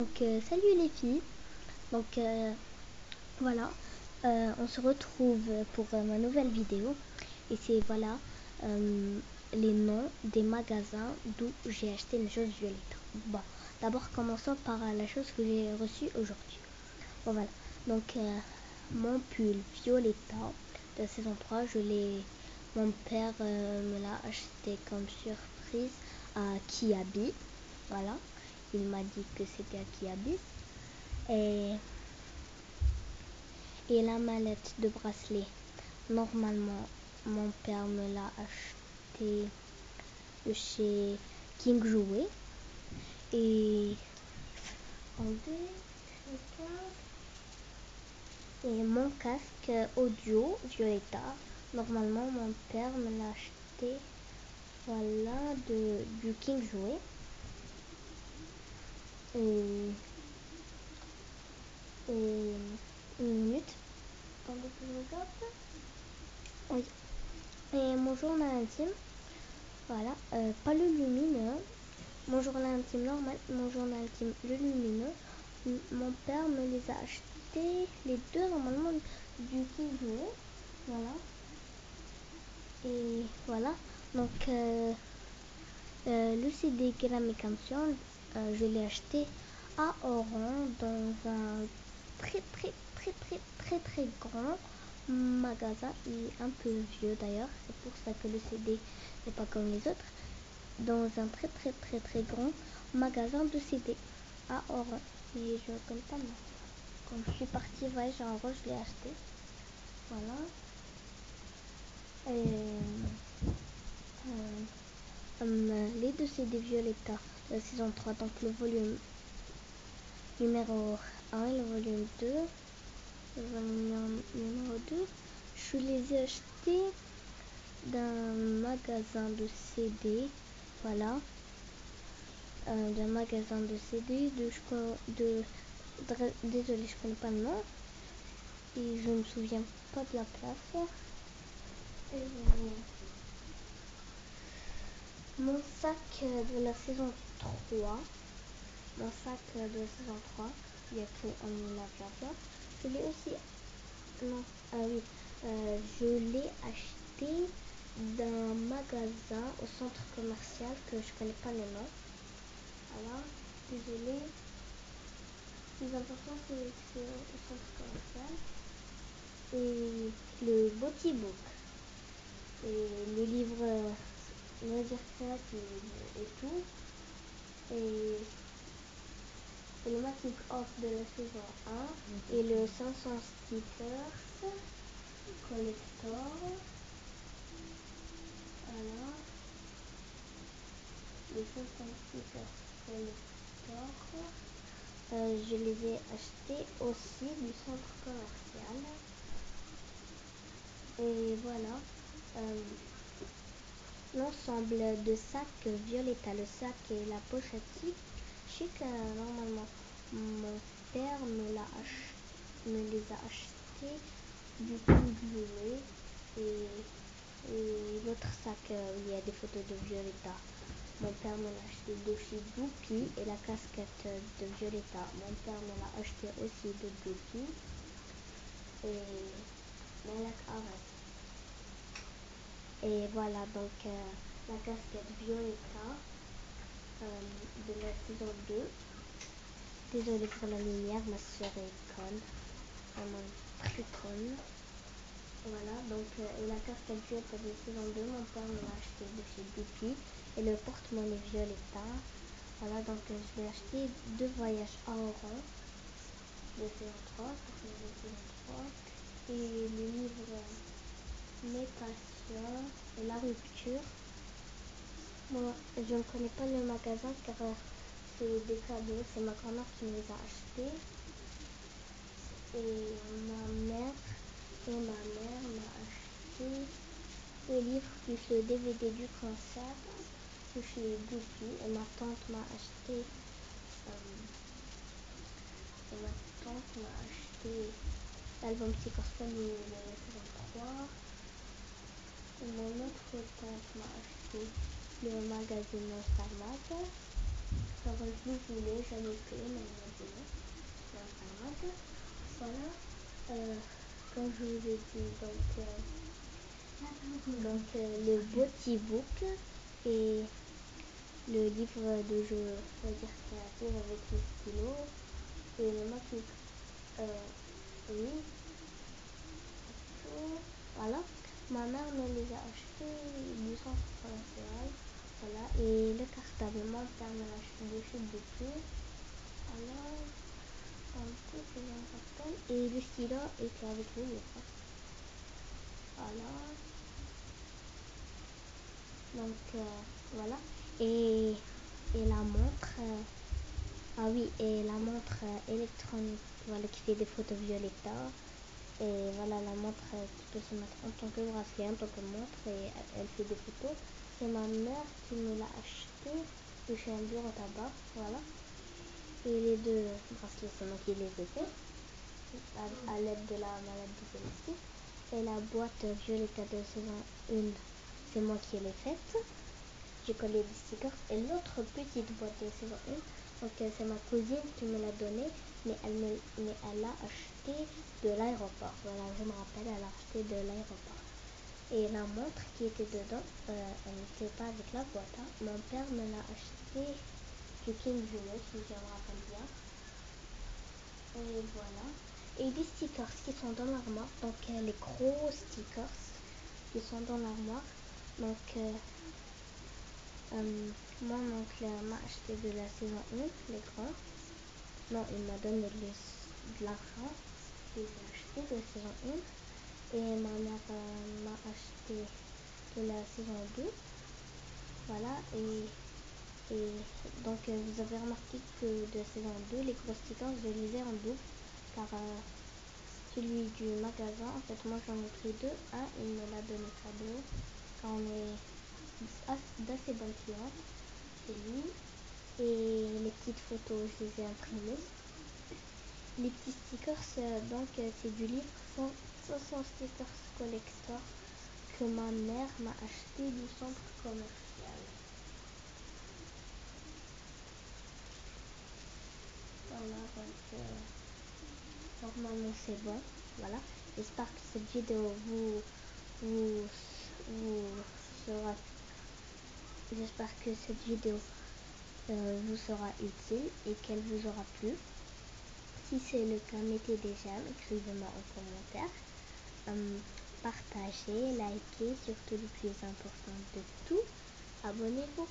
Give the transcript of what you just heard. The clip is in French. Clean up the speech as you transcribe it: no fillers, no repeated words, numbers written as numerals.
Salut les filles. Donc voilà, on se retrouve pour ma nouvelle vidéo et c'est voilà les noms des magasins d'où j'ai acheté mes choses violettes. Bon, d'abord commençons par la chose que j'ai reçue aujourd'hui. Bon voilà, donc mon pull Violetta de saison 3, mon père me l'a acheté comme surprise à Kiabi. Voilà, il m'a dit que c'était à Kiabi. Et, et la mallette de bracelet, normalement, mon père me l'a acheté de chez King Jouet. Et, et mon casque audio Violetta, normalement, mon père me l'a acheté voilà, du King Jouet. Et une minute. Attendez que je regarde. Oui. Et mon journal intime. Voilà. Pas le lumineux. Mon journal intime normal. Mon journal intime le lumineux. Mon père me les a achetés. Les deux normalement du King Jouet. Voilà. Et voilà. Donc le CD Keramik Canción, je l'ai acheté à Oran dans un très grand magasin. Il est un peu vieux d'ailleurs, c'est pour ça que le CD n'est pas comme les autres. Dans un très grand magasin de CD à Oran. Mais je ne connais pas le nom. Quand je suis partie voyager en Oran, je l'ai acheté. Voilà. Les deux CD Violetta de la saison 3, donc le volume numéro 1 et le volume 2. Le volume numéro 2, je les ai achetés d'un magasin de CD. Voilà. D'un magasin de CD. Désolée, je connais pas le nom. Et je ne me souviens pas de la place. Mon sac de la saison 3. Mon sac de la saison 3. Il y a écrit on la blabla. Je l'ai aussi. Non. Ah oui. Je l'ai acheté d'un magasin au centre commercial que je connais pas le nom. Voilà. Désolée. Le plus important c'est au centre commercial. Et le Boty Book. Et le livre loisirs créatifs et tout. Et le making off de la saison 1 et le 500 stickers collector. Voilà. Les 500 stickers collector. Je les ai achetés aussi du centre commercial. Et voilà. L'ensemble de sacs Violetta, le sac et la pochette chic. Normalement, mon père me les a achetés du King Jouet. Et l'autre sac, il y a des photos de Violetta. Mon père me l'a acheté de chez Doopy. Et la casquette de Violetta, mon père me l'a acheté aussi de Doopy. Mais la cravate. Et voilà, donc la casquette Violetta de la saison 2. Désolée pour la lumière, ma soeur est conne. Vraiment très conne. Voilà, donc et la casquette Violetta de saison 2, mon père me l'a acheté de chez Doopy. Et le porte-monnaie Violetta. Voilà, donc je l'ai acheté 2 voyages à Oran de saison 3, de saison 3. Et le livre Mes passions et la rupture. Moi, je ne connais pas le magasin car c'est des cadeaux. C'est ma grand-mère qui me les a achetés. Et ma mère m'a acheté le livre plus le DVD du concert de chez Doopy. Et ma tante m'a acheté l'album Psychospell de la saison 3. Et mon autre tante m'a acheté le magazine Star Mag. Alors je voulais, j'en ai fait, mais stylé. Donc un mug. Voilà. Comme je vous ai dit, le Beauty Book et le livre de jeux, on va dire créatif avec les stylos et le maquis. Oui, tout. Voilà. Ma mère me les a achetés du centre commercial. Voilà. Et le cartable, mon père me l'a acheté de chez Depuis. Alors, un peu que je me rappelle. Et le stylo était avec le livre. Voilà. Voilà. Et, et la montre. Ah oui, et la montre électronique, voilà, qui fait des photos Violetta. Et voilà, la montre qui peut se mettre en tant que bracelet, en tant que montre, et elle fait des photos. C'est ma mère qui me l'a acheté de chez un bureau tabac, voilà. Et les deux bracelets, c'est moi qui les ai faits, à l'aide de la maladie domestique. Et la boîte Violetta de saison 1, c'est moi qui l'ai faite. J'ai collé des stickers. Et l'autre petite boîte de saison 1, donc c'est ma cousine qui me l'a donnée, mais elle l'a acheté de l'aéroport. Voilà, je me rappelle, elle l'a acheté de l'aéroport. Et la montre qui était dedans, elle n'était pas avec la boîte. Hein. Mon père me l'a acheté du King Junior, si je me rappelle bien. Et voilà. Et des stickers qui sont dans l'armoire, donc les gros stickers qui sont dans l'armoire. Donc mon oncle m'a acheté de la saison 1, les grands. Non, il m'a donné de l'argent. Je les ai achetés de la saison 1. Et ma mère m'a acheté de la saison 2. Voilà. Et donc, vous avez remarqué que de la saison 2, les gros stickers, je les ai en double. Car celui du magasin, en fait, moi j'en ai pris deux. Un, il me l'a donné cadeau. Car on est d'assez bonnes clientes. C'est lui. Et les petites photos, je les ai imprimées. Les petits stickers, c'est du livre 500 stickers collector que ma mère m'a acheté du centre commercial. Voilà, normalement c'est bon. Voilà. J'espère que cette vidéo vous, vous sera. J'espère que cette vidéo vous sera utile et qu'elle vous aura plu. Si c'est le cas, mettez des j'aime, écrivez-moi en commentaire, partagez, likez, surtout le plus important de tout, abonnez-vous.